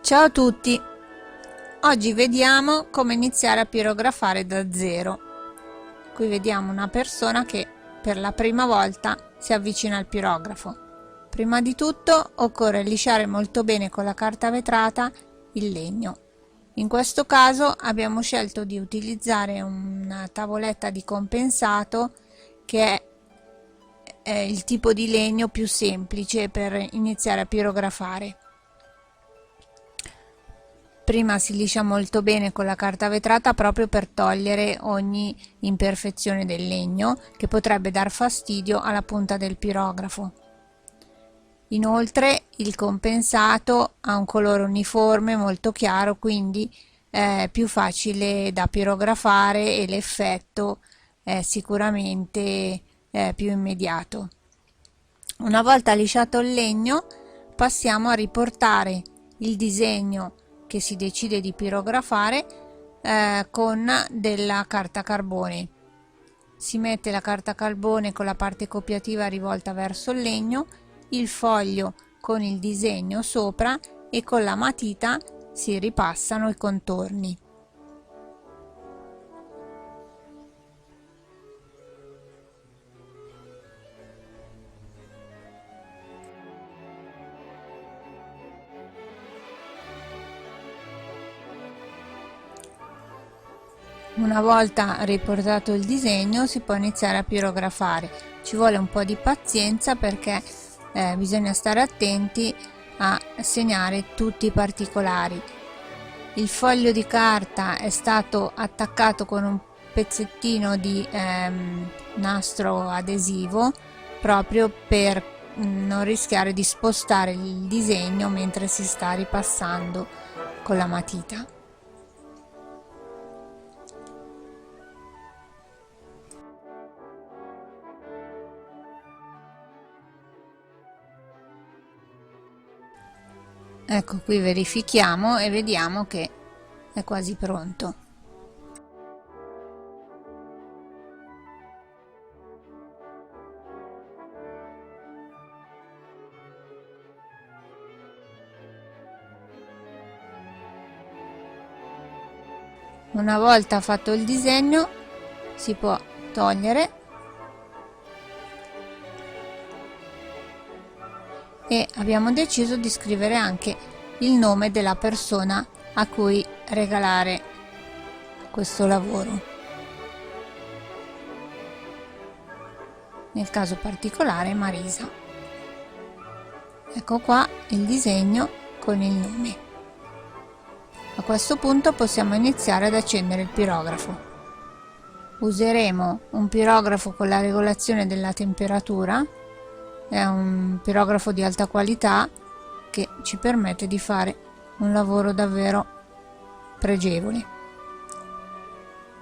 Ciao a tutti! Oggi vediamo come iniziare a pirografare da zero. Qui vediamo una persona che per la prima volta si avvicina al pirografo. Prima di tutto occorre lisciare molto bene con la carta vetrata il legno. In questo caso abbiamo scelto di utilizzare una tavoletta di compensato che è il tipo di legno più semplice per iniziare a pirografare. Prima si liscia molto bene con la carta vetrata proprio per togliere ogni imperfezione del legno che potrebbe dar fastidio alla punta del pirografo. Inoltre il compensato ha un colore uniforme molto chiaro, quindi è più facile da pirografare e l'effetto è sicuramente più immediato. Una volta lisciato il legno passiamo a riportare il disegno che si decide di pirografare con della carta carbone. Si mette la carta carbone con la parte copiativa rivolta verso il legno, il foglio con il disegno sopra e con la matita si ripassano i contorni. Una volta riportato il disegno si può iniziare a pirografare. Ci vuole un po' di pazienza perché bisogna stare attenti a segnare tutti i particolari. Il foglio di carta è stato attaccato con un pezzettino di nastro adesivo proprio per non rischiare di spostare il disegno mentre si sta ripassando con la matita. Ecco, qui verifichiamo e vediamo che è quasi pronto. Una volta fatto il disegno si può togliere e abbiamo deciso di scrivere anche il nome della persona a cui regalare questo lavoro. Nel caso particolare Marisa. Ecco qua il disegno con il nome. A questo punto possiamo iniziare ad accendere il pirografo. Useremo un pirografo con la regolazione della temperatura. È un pirografo di alta qualità che ci permette di fare un lavoro davvero pregevole.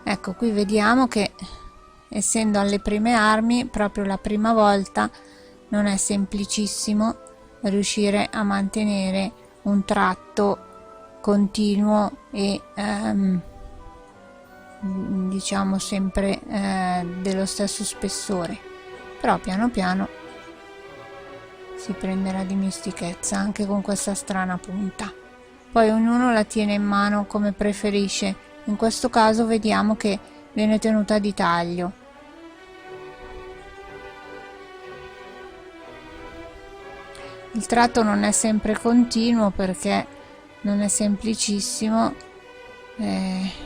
Ecco, qui vediamo che essendo alle prime armi, proprio la prima volta, non è semplicissimo riuscire a mantenere un tratto continuo e diciamo sempre dello stesso spessore, però piano piano si prenderà dimestichezza anche con questa strana punta. Poi ognuno la tiene in mano come preferisce. In questo caso vediamo che viene tenuta di taglio. Il tratto non è sempre continuo perché non è semplicissimo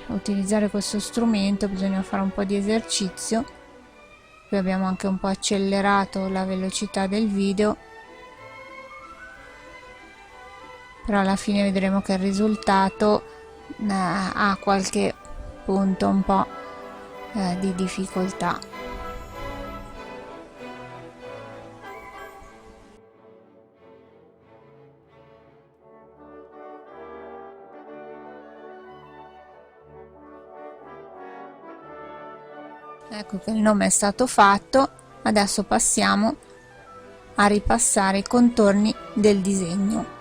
utilizzare questo strumento, bisogna fare un po' di esercizio. Qui abbiamo anche un po' accelerato la velocità del video, però alla fine vedremo che il risultato ha qualche punto un po' di difficoltà. Ecco che il nome è stato fatto, adesso passiamo a ripassare i contorni del disegno.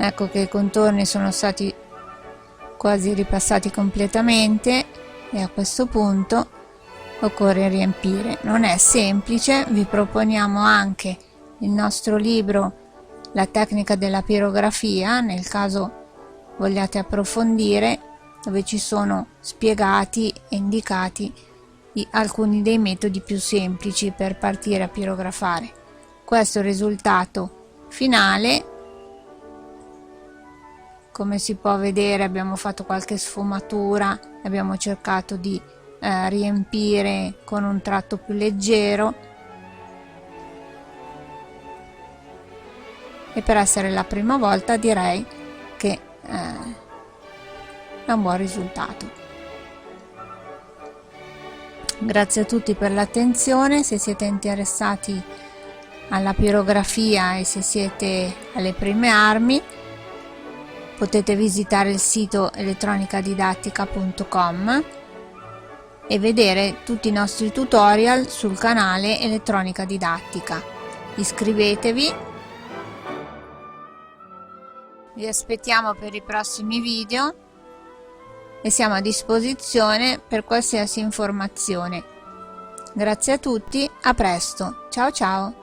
Ecco che i contorni sono stati quasi ripassati completamente e a questo punto occorre riempire. Non è semplice, vi proponiamo anche il nostro libro La tecnica della pirografia, nel caso vogliate approfondire, dove ci sono spiegati e indicati alcuni dei metodi più semplici per partire a pirografare. Questo è il risultato finale. Come si può vedere abbiamo fatto qualche sfumatura, abbiamo cercato di riempire con un tratto più leggero, e per essere la prima volta direi che è un buon risultato. Grazie a tutti per l'attenzione. Se siete interessati alla pirografia e se siete alle prime armi, potete visitare il sito elettronicadidattica.com e vedere tutti i nostri tutorial sul canale Elettronica Didattica. Iscrivetevi, vi aspettiamo per i prossimi video e siamo a disposizione per qualsiasi informazione. Grazie a tutti, a presto, ciao ciao!